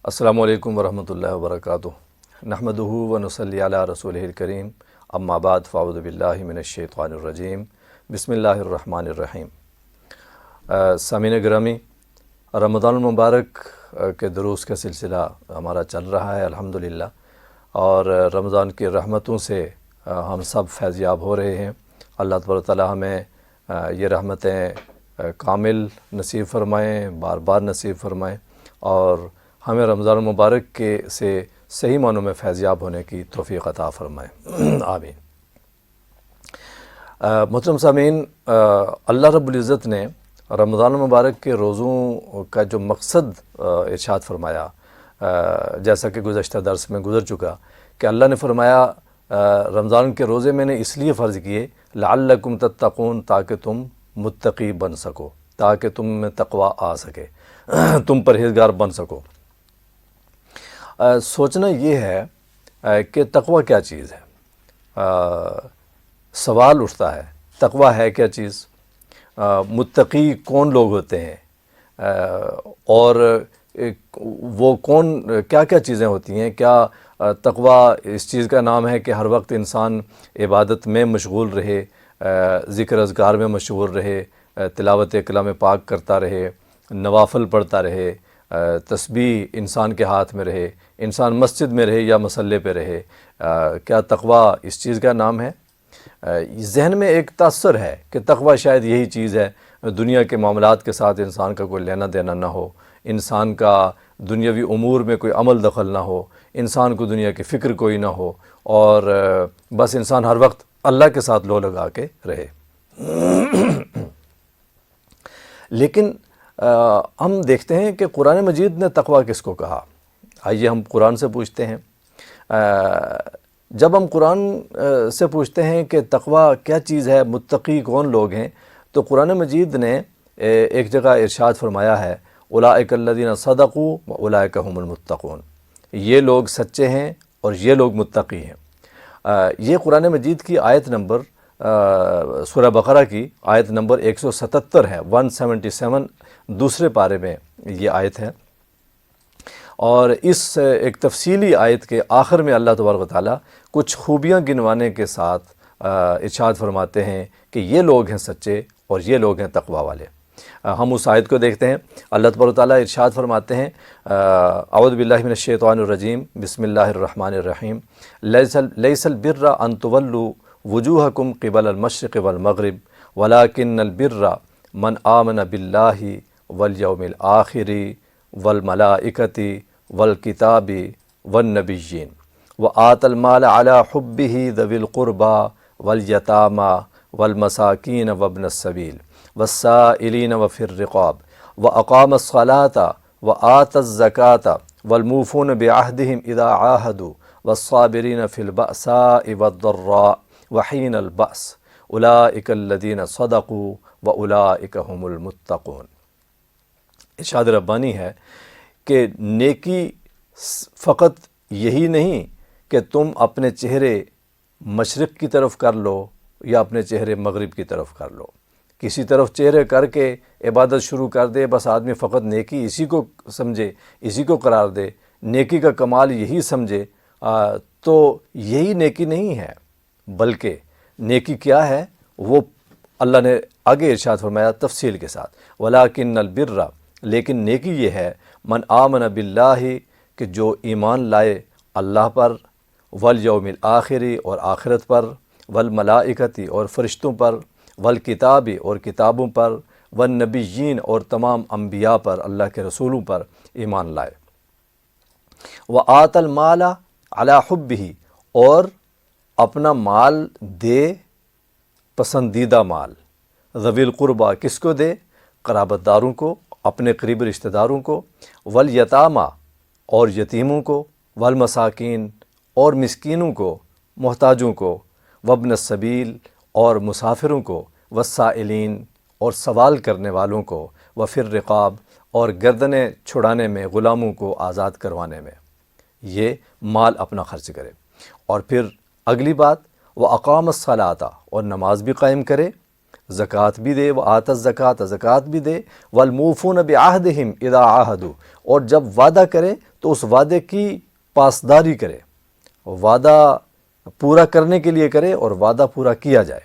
السلام علیکم ورحمۃ اللہ وبرکاتہ۔ نحمدہ و نصلی علی رسولہ الکریم، اما بعد فاعوذ باللہ من الشیطان الرجیم، بسم اللہ الرحمن الرحیم۔ سامعین گرامی، رمضان المبارک کے دروس کا سلسلہ ہمارا چل رہا ہے الحمدللہ، اور رمضان کی رحمتوں سے ہم سب فیض یاب ہو رہے ہیں۔ اللہ تبارک و تعالی ہمیں یہ رحمتیں کامل نصیب فرمائیں، بار بار نصیب فرمائیں، اور ہمیں رمضان المبارک کے سے صحیح معنوں میں فیض یاب ہونے کی توفیق عطا فرمائیں، آمین۔ محترم سامعین، اللہ رب العزت نے رمضان المبارک کے روزوں کا جو مقصد ارشاد فرمایا، جیسا کہ گزشتہ درس میں گزر چکا، کہ اللہ نے فرمایا رمضان کے روزے میں نے اس لیے فرض کیے لعلکم تتقون، تاکہ تم متقی بن سکو، تاکہ تم میں تقوی آ سکے، تم پرہیزگار بن سکو۔ سوچنا یہ ہے کہ تقوی کیا چیز ہے۔ سوال اٹھتا ہے تقوی ہے کیا چیز، متقی کون لوگ ہوتے ہیں، اور وہ کیا کیا چیزیں ہوتی ہیں۔ کیا تقوی اس چیز کا نام ہے کہ ہر وقت انسان عبادت میں مشغول رہے، ذکر اذکار میں مشغول رہے، تلاوت کلام پاک کرتا رہے، نوافل پڑھتا رہے، تسبیح انسان کے ہاتھ میں رہے، انسان مسجد میں رہے یا مصلی پہ رہے؟ کیا تقوی اس چیز کا نام ہے؟ ذہن میں ایک تاثر ہے کہ تقوی شاید یہی چیز ہے، دنیا کے معاملات کے ساتھ انسان کا کوئی لینا دینا نہ ہو، انسان کا دنیاوی امور میں کوئی عمل دخل نہ ہو، انسان کو دنیا کی فکر کوئی نہ ہو، اور بس انسان ہر وقت اللہ کے ساتھ لو لگا کے رہے۔ لیکن ہم دیکھتے ہیں کہ قرآن مجید نے تقوی کس کو کہا۔ آئیے ہم قرآن سے پوچھتے ہیں۔ جب ہم قرآن سے پوچھتے ہیں کہ تقوی کیا چیز ہے، متقی کون لوگ ہیں، تو قرآن مجید نے ایک جگہ ارشاد فرمایا ہے اولئک الذین صدقوا واولئک هم المتقون، یہ لوگ سچے ہیں اور یہ لوگ متقی ہیں۔ یہ قرآن مجید کی آیت نمبر سورہ بقرہ کی آیت نمبر 177 ہے، 177 دوسرے پارے میں یہ آیت ہے، اور اس ایک تفصیلی آیت کے آخر میں اللہ تبارک و تعالیٰ کچھ خوبیاں گنوانے کے ساتھ ارشاد فرماتے ہیں کہ یہ لوگ ہیں سچے اور یہ لوگ ہیں تقوی والے۔ ہم اس آیت کو دیکھتے ہیں۔ اللہ تبارک و تعالیٰ ارشاد فرماتے ہیں اعوذ باللہ من الشیطان الرجیم، بسم اللہ الرحمن الرحیم، لیس البر ان تولوا وجوہکم قبل المشرق والمغرب ولکن البر من آمن باللہ والیوم الآخر والملائکۃ والکتاب والنبیین وآت المال علی حبہ ذوی القربى والیتامى والمساکین وابن السبیل والسائلین وفی الرقاب واقام الصلاۃ وآت الزکاۃ والموفون بعہدہم اذا عاہدوا والصابرین فی البأساء والضراء وحین البأس اولئک الذین صدقوا واولئک هم المتقون۔ ارشاد ربانی ہے کہ نیکی فقط یہی نہیں کہ تم اپنے چہرے مشرق کی طرف کر لو یا اپنے چہرے مغرب کی طرف کر لو، کسی طرف چہرے کر کے عبادت شروع کر دے، بس آدمی فقط نیکی اسی کو سمجھے، اسی کو قرار دے، نیکی کا کمال یہی سمجھے، تو یہی نیکی نہیں ہے۔ بلکہ نیکی کیا ہے وہ اللہ نے آگے ارشاد فرمایا تفصیل کے ساتھ، وَلَٰكِنَّ الْبِرَّ، لیکن نیکی یہ ہے، من آمن باللہ، کہ جو ایمان لائے اللہ پر، والیوم الآخر، اور آخرت پر، والملائکۃ، اور فرشتوں پر، والکتاب، اور کتابوں پر، والنبیین، اور تمام انبیاء پر، اللہ کے رسولوں پر ایمان لائے، وآت المال علی حبہ، اور اپنا مال دے، پسندیدہ مال، ذوی القربیٰ، کس کو دے؟ قرابت داروں کو، اپنے قریب رشتہ داروں کو، والیتامى، اور یتیموں کو، والمساکین، اور مسکینوں کو، محتاجوں کو، وابن السبیل، اور مسافروں کو، والسائلین، اور سوال کرنے والوں کو، وفی الرقاب، اور گردنیں چھڑانے میں، غلاموں کو آزاد کروانے میں، یہ مال اپنا خرچ کرے۔ اور پھر اگلی بات، وَأَقَامَ الصَّلَاةَ، اور نماز بھی قائم کرے، زکوٰۃ بھی دے، وآت الزکوٰۃ زکوٰۃ بھی دے، والموفون بعہدہم اذا عاہدوا، اور جب وعدہ کرے تو اس وعدے کی پاسداری کرے، وعدہ پورا کرنے کے لیے کرے اور وعدہ پورا کیا جائے،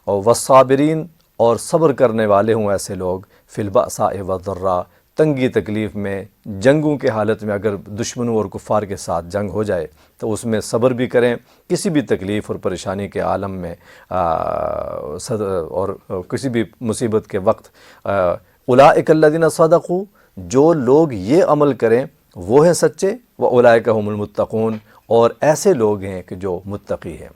اور والصابرین، اور صبر کرنے والے ہوں ایسے لوگ، فی البأساء والضراء، تنگی تکلیف میں، جنگوں کے حالت میں، اگر دشمنوں اور کفار کے ساتھ جنگ ہو جائے تو اس میں صبر بھی کریں، کسی بھی تکلیف اور پریشانی کے عالم میں اور کسی بھی مصیبت کے وقت، اولئک الذین صدقوا، جو لوگ یہ عمل کریں وہ ہیں سچے، واولئک هم المتقون، اور ایسے لوگ ہیں کہ جو متقی ہیں۔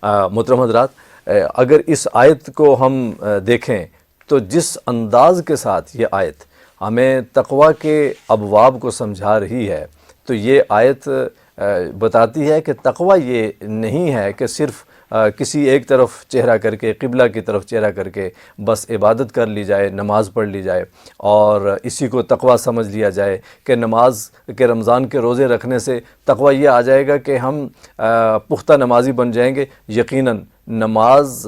محترم حضرات، اگر اس آیت کو ہم دیکھیں تو جس انداز کے ساتھ یہ آیت ہمیں تقوی کے ابواب کو سمجھا رہی ہے، تو یہ آیت بتاتی ہے کہ تقوی یہ نہیں ہے کہ صرف کسی ایک طرف چہرہ کر کے، قبلہ کی طرف چہرہ کر کے بس عبادت کر لی جائے، نماز پڑھ لی جائے اور اسی کو تقوی سمجھ لیا جائے کہ نماز کے، رمضان کے روزے رکھنے سے تقوی یہ آ جائے گا کہ ہم پختہ نمازی بن جائیں گے۔ یقیناً نماز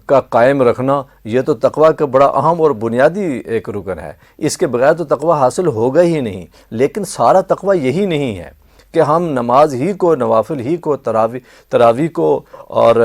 کا قائم رکھنا یہ تو تقوی کا بڑا اہم اور بنیادی ایک رکن ہے، اس کے بغیر تو تقوی حاصل ہوگا ہی نہیں۔ لیکن سارا تقوی یہی نہیں ہے کہ ہم نماز ہی کو، نوافل ہی کو، تراویح کو اور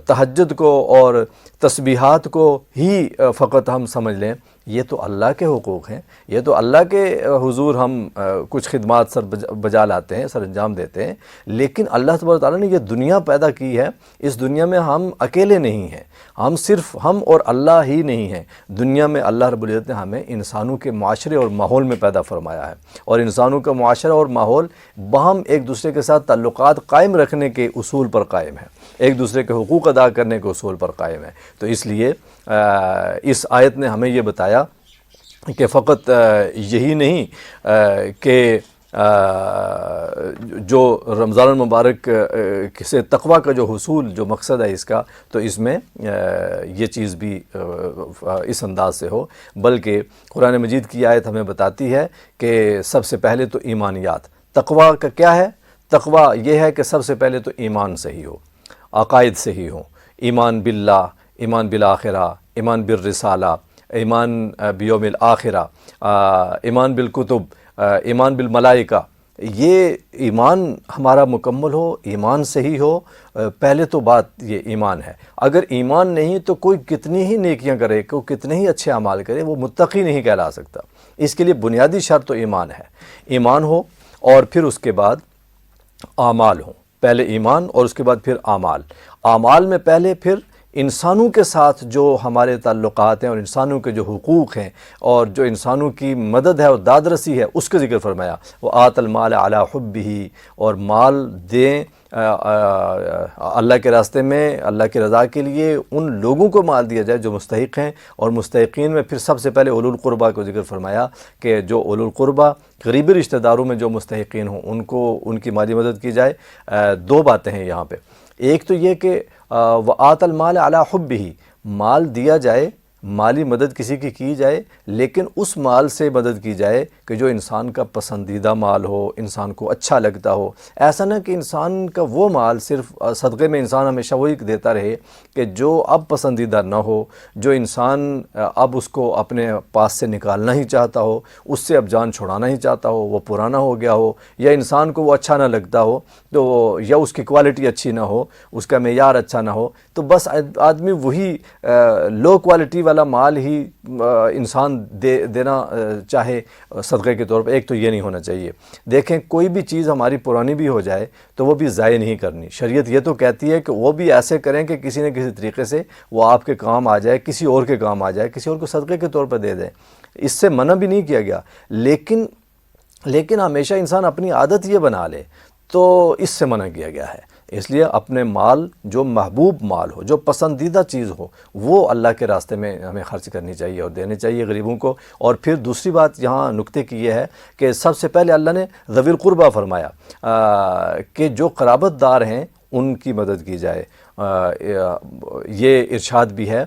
تہجد کو اور تسبیحات کو ہی فقط ہم سمجھ لیں۔ یہ تو اللہ کے حقوق ہیں، یہ تو اللہ کے حضور ہم کچھ خدمات سر بجا لاتے ہیں، سر انجام دیتے ہیں، لیکن اللہ تبارک تعالیٰ نے یہ دنیا پیدا کی ہے، اس دنیا میں ہم اکیلے نہیں ہیں، ہم صرف ہم اور اللہ ہی نہیں ہیں۔ دنیا میں اللہ رب العزت نے ہمیں انسانوں کے معاشرے اور ماحول میں پیدا فرمایا ہے، اور انسانوں کا معاشرہ اور ماحول باہم ایک دوسرے کے ساتھ تعلقات قائم رکھنے کے اصول پر قائم ہے، ایک دوسرے کے حقوق ادا کرنے کے اصول پر قائم ہے۔ تو اس لیے اس آیت نے ہمیں یہ بتایا کہ فقط یہی نہیں کہ جو رمضان المبارک سے تقوی کا جو حصول، جو مقصد ہے اس کا، تو اس میں یہ چیز بھی اس انداز سے ہو، بلکہ قرآن مجید کی آیت ہمیں بتاتی ہے کہ سب سے پہلے تو ایمانیات۔ تقوی کا کیا ہے؟ تقوی یہ ہے کہ سب سے پہلے تو ایمان صحیح ہو، عقائد صحیح ہو، ایمان باللہ، ایمان بالآخرہ، ایمان بالرسالہ، ایمان بیوم الآخرہ، ایمان بالکتب، ایمان بالملائکہ۔ یہ ایمان ہمارا مکمل ہو، ایمان صحیح ہو، پہلے تو بات یہ ایمان ہے۔ اگر ایمان نہیں تو کوئی کتنی ہی نیکیاں کرے، کوئی کتنے ہی اچھے اعمال کرے، وہ متقی نہیں کہلا سکتا۔ اس کے لیے بنیادی شرط تو ایمان ہے، ایمان ہو، اور پھر اس کے بعد اعمال ہوں۔ پہلے ایمان اور اس کے بعد پھر اعمال۔ اعمال میں پہلے پھر انسانوں کے ساتھ جو ہمارے تعلقات ہیں اور انسانوں کے جو حقوق ہیں اور جو انسانوں کی مدد ہے اور داد رسی ہے، اس کا ذکر فرمایا۔ وآت المال علی حبہ، اور مال دیں اللہ کے راستے میں، اللہ کی رضا کے لیے ان لوگوں کو مال دیا جائے جو مستحق ہیں، اور مستحقین میں پھر سب سے پہلے اولو القربہ کو ذکر فرمایا کہ جو اولو القربہ قریبی رشتہ داروں میں جو مستحقین ہوں ان کو ان کی مالی مدد کی جائے۔ دو باتیں ہیں یہاں پہ، ایک تو یہ کہ وآت المال علی حبہ، مال دیا جائے، مالی مدد کسی کی جائے، لیکن اس مال سے مدد کی جائے کہ جو انسان کا پسندیدہ مال ہو، انسان کو اچھا لگتا ہو۔ ایسا نہ کہ انسان کا وہ مال صرف صدقے میں انسان ہمیشہ وہی دیتا رہے کہ جو اب پسندیدہ نہ ہو، جو انسان اب اس کو اپنے پاس سے نکالنا ہی چاہتا ہو، اس سے اب جان چھڑانا ہی چاہتا ہو، وہ پرانا ہو گیا ہو، یا انسان کو وہ اچھا نہ لگتا ہو، تو یا اس کی کوالٹی اچھی نہ ہو، اس کا معیار اچھا نہ ہو، تو بس آدمی وہی لو کوالٹی والا مال ہی انسان دینا چاہے صدقے کے طور پر۔ ایک تو یہ نہیں ہونا چاہیے۔ دیکھیں کوئی بھی چیز ہماری پرانی بھی ہو جائے تو وہ بھی ضائع نہیں کرنی۔ شریعت یہ تو کہتی ہے کہ وہ بھی ایسے کریں کہ کسی نہ کسی طریقے سے وہ آپ کے کام آ جائے، کسی اور کے کام آ جائے، کسی اور کو صدقے کے طور پر دے دیں، اس سے منع بھی نہیں کیا گیا، لیکن ہمیشہ انسان اپنی عادت یہ بنا لے تو اس سے منع کیا گیا ہے۔ اس لیے اپنے مال، جو محبوب مال ہو، جو پسندیدہ چیز ہو، وہ اللہ کے راستے میں ہمیں خرچ کرنی چاہیے اور دینے چاہیے غریبوں کو۔ اور پھر دوسری بات یہاں نکتے کی یہ ہے کہ سب سے پہلے اللہ نے ذوی القربہ فرمایا کہ جو قرابت دار ہیں ان کی مدد کی جائے، یہ ارشاد بھی ہے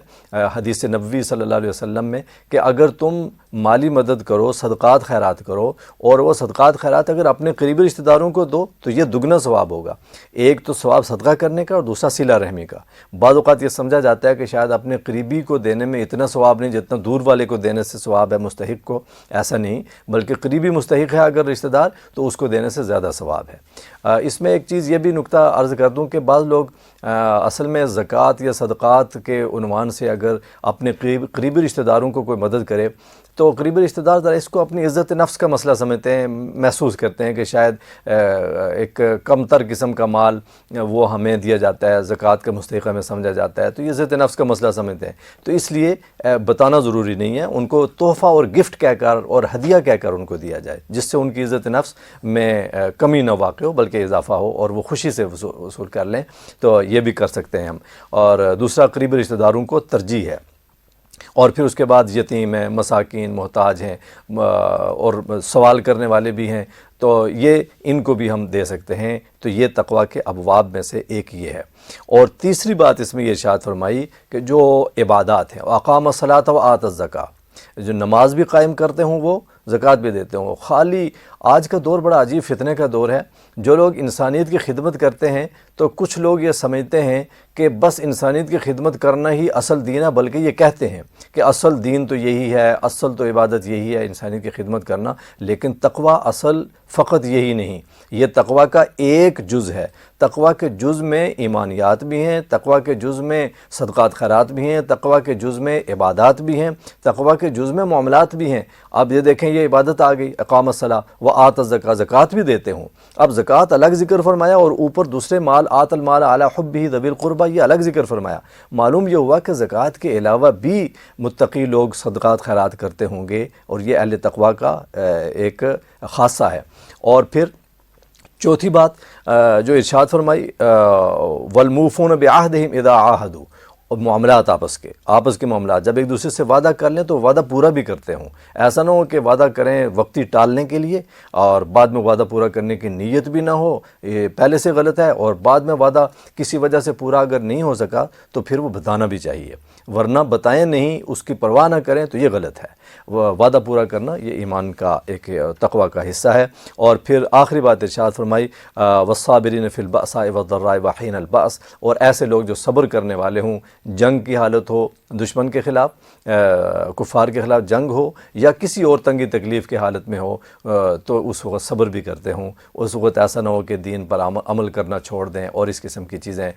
حدیث نبوی صلی اللہ علیہ وسلم میں کہ اگر تم مالی مدد کرو، صدقات خیرات کرو، اور وہ صدقات خیرات اگر اپنے قریبی رشتہ داروں کو دو تو یہ دگنا ثواب ہوگا۔ ایک تو ثواب صدقہ کرنے کا اور دوسرا صلہ رحمی کا۔ بعض اوقات یہ سمجھا جاتا ہے کہ شاید اپنے قریبی کو دینے میں اتنا ثواب نہیں جتنا دور والے کو دینے سے ثواب ہے مستحق کو، ایسا نہیں، بلکہ قریبی مستحق ہے اگر رشتہ دار تو اس کو دینے سے زیادہ ثواب ہے۔ اس میں ایک چیز یہ بھی نکتہ عرض کر دوں کہ بعض لوگ اصل میں زکوٰۃ یا صدقات کے عنوان سے اگر اپنے قریبی رشتہ داروں کو کوئی مدد کرے تو قریبی رشتہ دار ذرا اس کو اپنی عزت نفس کا مسئلہ سمجھتے ہیں، محسوس کرتے ہیں کہ شاید ایک کم تر قسم کا مال وہ ہمیں دیا جاتا ہے، زکوٰۃ کا مستحق ہمیں سمجھا جاتا ہے، تو یہ عزت نفس کا مسئلہ سمجھتے ہیں۔ تو اس لیے بتانا ضروری نہیں ہے، ان کو تحفہ اور گفٹ کہہ کر اور ہدیہ کہہ کر ان کو دیا جائے، جس سے ان کی عزت نفس میں کمی نہ واقع ہو بلکہ اضافہ ہو اور وہ خوشی سے وصول کر لیں، تو یہ بھی کر سکتے ہیں ہم۔ اور دوسرا قریبی رشتہ داروں کو ترجیح ہے، اور پھر اس کے بعد یتیم ہیں، مساکین، محتاج ہیں، اور سوال کرنے والے بھی ہیں، تو یہ ان کو بھی ہم دے سکتے ہیں۔ تو یہ تقویٰ کے ابواب میں سے ایک یہ ہے۔ اور تیسری بات اس میں یہ ارشاد فرمائی کہ جو عبادات ہیں، اقام الصلاۃ و آت الزکاۃ، جو نماز بھی قائم کرتے ہوں وہ زکوٰۃ بھی دیتے ہوں۔ خالی آج کا دور بڑا عجیب فتنے کا دور ہے، جو لوگ انسانیت کی خدمت کرتے ہیں تو کچھ لوگ یہ سمجھتے ہیں کہ بس انسانیت کی خدمت کرنا ہی اصل دین ہے، بلکہ یہ کہتے ہیں کہ اصل دین تو یہی ہے، اصل تو عبادت یہی ہے، انسانیت کی خدمت کرنا، لیکن تقویٰ اصل فقط یہی نہیں، یہ تقویٰ کا ایک جز ہے۔ تقویٰ کے جز میں ایمانیات بھی ہیں، تقویٰ کے جز میں صدقات خیرات بھی ہیں، تقویٰ کے جز میں عبادات بھی ہیں، تقویٰ کے جز میں معاملات بھی ہیں۔ اب یہ دیکھیں، یہ عبادت آ گئی، اقام الصلاۃ و آت الزکاۃ، زکوٰۃ بھی دیتے ہوں۔ اب زکوٰۃ الگ ذکر فرمایا اور اوپر دوسرے مال، آت المال علی حبہ ذوی القربہ، یہ الگ ذکر فرمایا۔ معلوم یہ ہوا کہ زکوٰۃ کے علاوہ بھی متقی لوگ صدقات خیرات کرتے ہوں گے، اور یہ اہل تقویٰ کا ایک خاصہ ہے۔ اور پھر چوتھی بات جو ارشاد فرمائی، والموفون بعہدہم اذا عاہدوا، اور معاملات آپس کے معاملات، جب ایک دوسرے سے وعدہ کر لیں تو وعدہ پورا بھی کرتے ہوں۔ ایسا نہ ہو کہ وعدہ کریں وقتی ٹالنے کے لیے اور بعد میں وعدہ پورا کرنے کی نیت بھی نہ ہو، یہ پہلے سے غلط ہے، اور بعد میں وعدہ کسی وجہ سے پورا اگر نہیں ہو سکا تو پھر وہ بتانا بھی چاہیے، ورنہ بتائیں نہیں، اس کی پرواہ نہ کریں تو یہ غلط ہے۔ وعدہ پورا کرنا یہ ایمان کا ایک تقویٰ کا حصہ ہے۔ اور پھر آخری بات ارشاد فرمائی، والصابرین فی البأساء والضراء وحین البأس، اور ایسے لوگ جو صبر کرنے والے ہوں، جنگ کی حالت ہو، دشمن کے خلاف، کفار کے خلاف جنگ ہو، یا کسی اور تنگی تکلیف کی حالت میں ہو، تو اس وقت صبر بھی کرتے ہوں۔ اس وقت ایسا نہ ہو کہ دین پر عمل کرنا چھوڑ دیں اور اس قسم کی چیزیں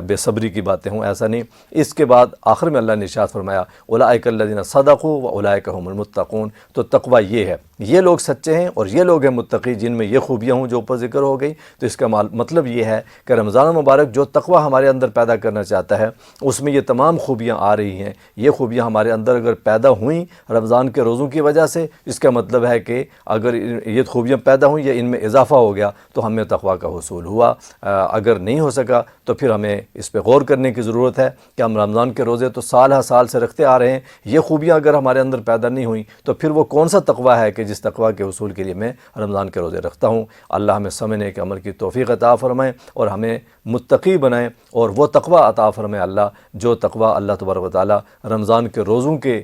بے صبری کی باتیں ہوں، ایسا نہیں۔ اس کے بعد آخر میں اللہ نے ارشاد فرمایا، اولئک الذین صدقوا واولئک هم المتقون، تو تقویٰ یہ ہے، یہ لوگ سچے ہیں اور یہ لوگ ہیں متقی جن میں یہ خوبیاں ہوں جو اوپر ذکر ہو گئی۔ تو اس کا مطلب یہ ہے کہ رمضان المبارک جو تقویٰ ہمارے اندر پیدا کرنا چاہتا ہے اس میں یہ تمام خوبیاں آ رہی ہیں۔ یہ خوبیاں ہمارے اندر اگر پیدا ہوئیں رمضان کے روزوں کی وجہ سے، اس کا مطلب ہے کہ اگر یہ خوبیاں پیدا ہوئیں یا ان میں اضافہ ہو گیا تو ہمیں تقویٰ کا حصول ہوا۔ اگر نہیں ہو سکا تو پھر ہمیں اس پہ غور کرنے کی ضرورت ہے کہ ہم رمضان کے روزے تو سال ہر سال سے رکھتے آ رہے ہیں، یہ خوبیاں اگر ہمارے اندر پیدا نہیں ہوئیں تو پھر وہ کون سا تقویٰ ہے کہ جس تقویٰ کے حصول کے لیے میں رمضان کے روزے رکھتا ہوں۔ اللہ ہمیں سمجھنے کے عمل کی توفیق عطا فرمائیں اور ہمیں متقی بنائیں، اور وہ تقویٰ عطا فرمائے اللہ جو تقویٰ اللہ تبارک و تعالیٰ رمضان کے روزوں کے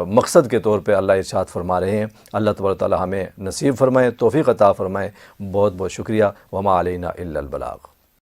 مقصد کے طور پہ اللہ ارشاد فرما رہے ہیں۔ اللہ تبارک و تعالیٰ ہمیں نصیب فرمائے، توفیق عطا فرمائے۔ بہت بہت شکریہ۔ وما علینا الا البلاغ۔